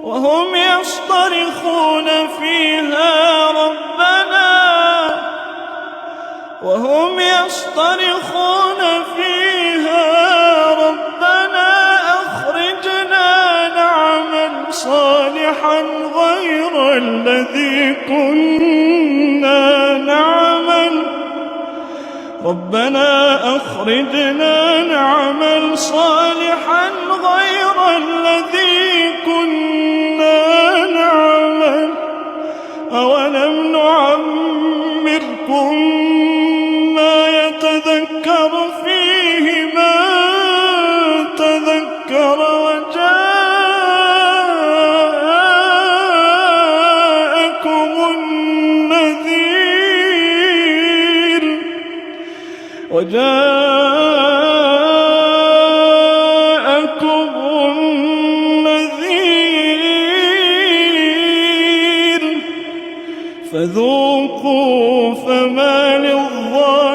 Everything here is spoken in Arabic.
وهم يصطرخون فيها ربنا أخرجنا نعمل صالحا غير الذي كنا نعمل أولم نعمركم ما يتذكر فيه من تذكر وجاءكم النذير فذوقوا فما للظالمين